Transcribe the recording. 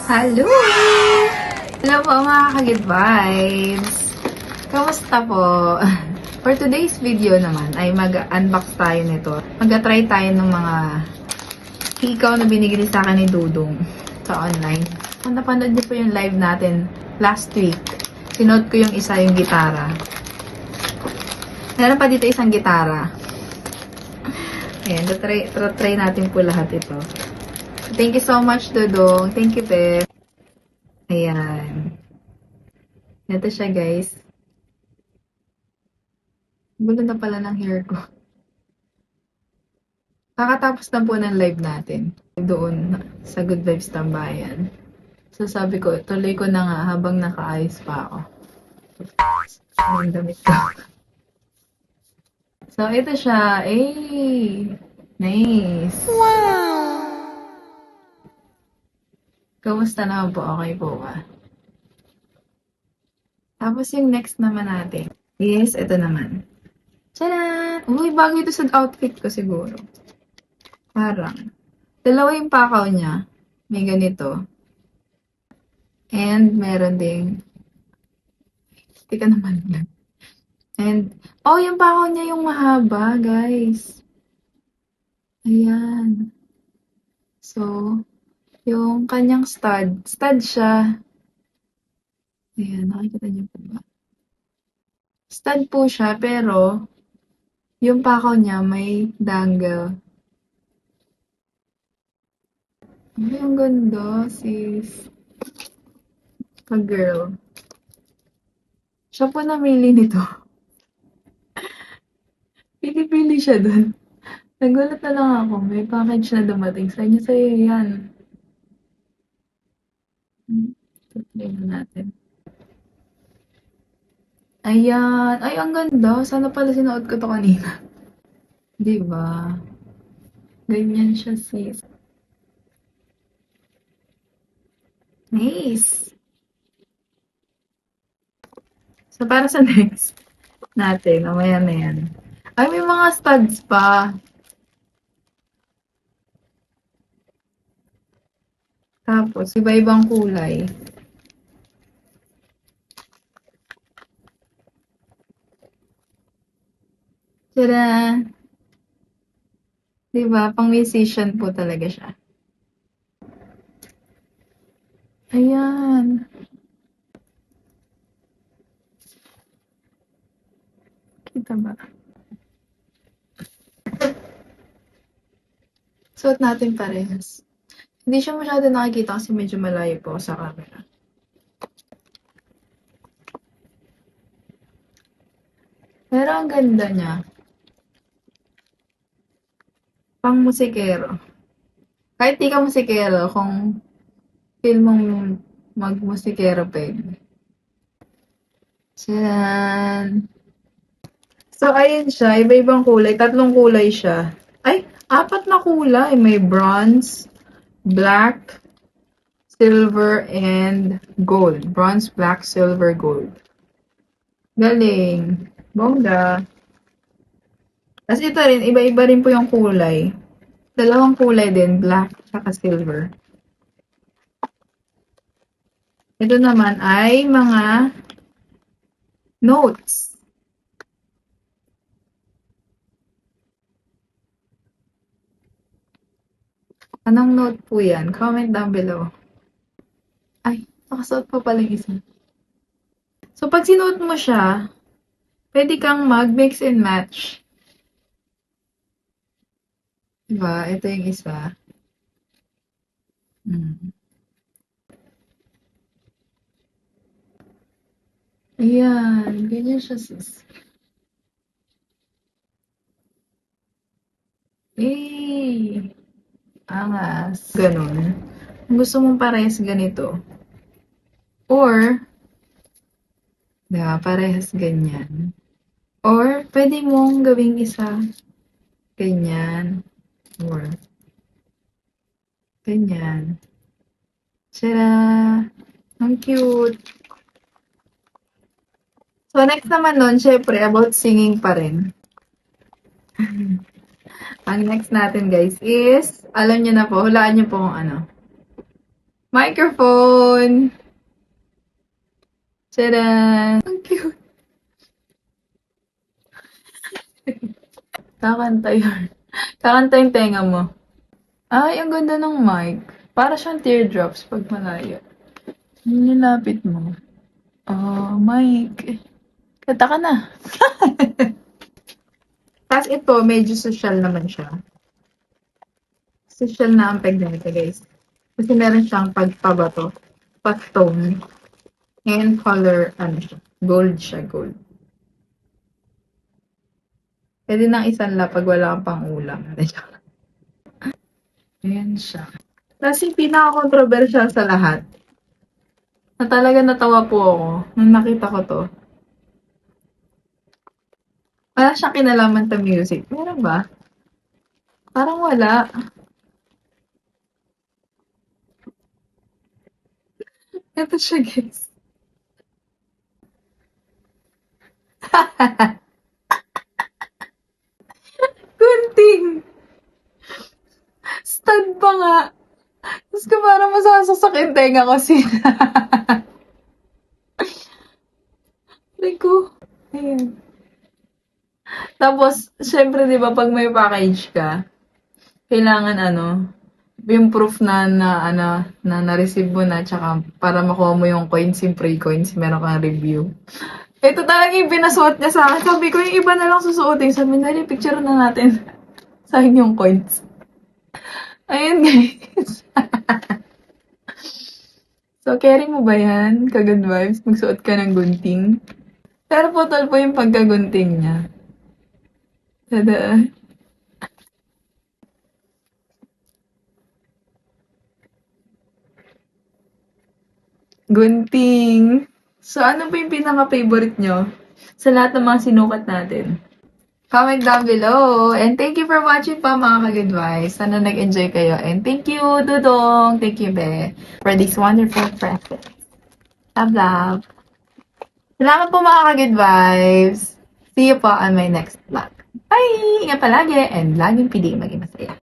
Hello! Hello po mga ka-good vibes! Kamusta po? For today's video naman ay mag-unbox tayo nito. Mag-try tayo ng mga hikaw na binigay sa akin ni Dudong sa online. Kung napanood niyo po yung live natin last week, sinood ko yung isa yung gitara. Meron pa dito isang gitara. Ayan, try natin po lahat ito. Thank you so much, Dudong. Thank you, Pe. Ayan. Ito siya, guys. Gulo na pala ng hair ko. Kakatapos na po ng live natin. Doon sa Good Vibes Tambayan. So, sabi ko, tuloy ko na nga habang nakaayos pa ako. Ang damit ko. So, ito siya. Eh! Nice! Wow! Kamusta naman po? Okay po ba? Tapos yung next naman natin is ito naman. Tcharan! Uy, bago ito sa outfit ko siguro. Parang. Dalawa yung pakaw niya. May ganito. And meron ding tika naman lang. And, oh, yung pakaw niya yung mahaba, guys. Ayan. So, yung kanyang stud siya. Ayan, nakikita niyo po ba? Stud po siya, pero yung pakaw niya may dangle. Ay, ang ganda, sis. Ka-girl. Siya po namili nito. Pili-pili siya dun. Nagulat na lang ako. May package na dumating. Sa inyo sa'yo yan. Tignan natin. Ayan. Ay, ang ganda. Sana pala sinuot ko to kanina. Diba? Ganyan siya, sis. Nice. So, para sa next natin, mamaya na yan. Ay, may mga studs pa. Tapos, iba-ibang kulay. Tada! Diba? Pang musician po talaga siya. Ayan. Kita ba? Suot natin parehas. Hindi siya masyado nakikita kasi medyo malayo po sa camera. Pero ang ganda niya. Pang musikero. Kahit di ka musikero, kung feel mong mag-musikero, pwede. Tiyan! So, ayun siya. Iba-ibang kulay. 3 kulay siya. Ay, 4 na kulay. May bronze, black, silver, and gold. Bronze, black, silver, gold. Galing. Bongga. Tapos ito rin, iba-iba rin po yung kulay. 2 kulay din, black at silver. Ito naman ay mga notes. Anong note po yan? Comment down below. Ay, nakasuot pa pala yung isa. So, pag sinuot mo siya, pwede kang mag-mix and match. Diba? Ito yung isa. Ayan. Ganyan siya, sis. Eh! Angas. Ganon. Kung gusto mong parehas ganito. Or, diba, parehas ganyan. Or, pwede mong gawing isa ganyan. Or, ganyan. Tara! Ang cute! So, next naman nun, syempre, about singing pa rin. Ang next natin, guys, is, alam niyo na po, hulaan niyo po kung ano. Microphone! Tcharan! Ang cute! Kakanta yun. Kakanta yung tenga mo. Ay, ang ganda ng mic. Para siyang teardrops pag malayo. Nilapit mo. Oh, mic. Kanta ka na. Tapos ito, medyo social naman siya. Social na ang peg nito, guys. Kasi meron siyang pagpabato, pag-tone, and color, ano siya, gold siya, gold. Pwede nang isanla pag wala kang pang-ulam. Ayan siya. Tapos yung pinaka-controversial sa lahat, na talaga natawa po ako nung nakita ko to. Wala siyang kinalaman sa music. Meron ba? Parang wala. Ito siya, guys. Gunting! Stud pa nga. Tapos ko parang masasasak yung tenga ko sila. Ko. Ayan. Tapos, syempre, di ba, pag may package ka, kailangan yung proof na na-receive mo na, tsaka para makuha mo yung coins, yung free coins, meron kang review. Ito talaga yung pinasuot niya sa akin. Sabi ko, yung iba na lang susuotin. Sabi, dali, picture na natin. Sa akin yung coins. Ayun, guys. So, carry mo ba yan? Ka-good vibes? Magsuot ka ng gunting? Pero putol po yung pagkagunting niya. Tada. Gunting. So, ano ba yung pinaka-favorite nyo sa lahat ng mga sinukat natin? Comment down below. And thank you for watching pa mga ka-goodwives. Sana nag-enjoy kayo. And thank you, Dudong. Thank you, Be, for this wonderful present. Love, love. Salamat po mga ka-goodwives. See you po on my next vlog. Bye! Ingat palagi and laging pili maging masaya.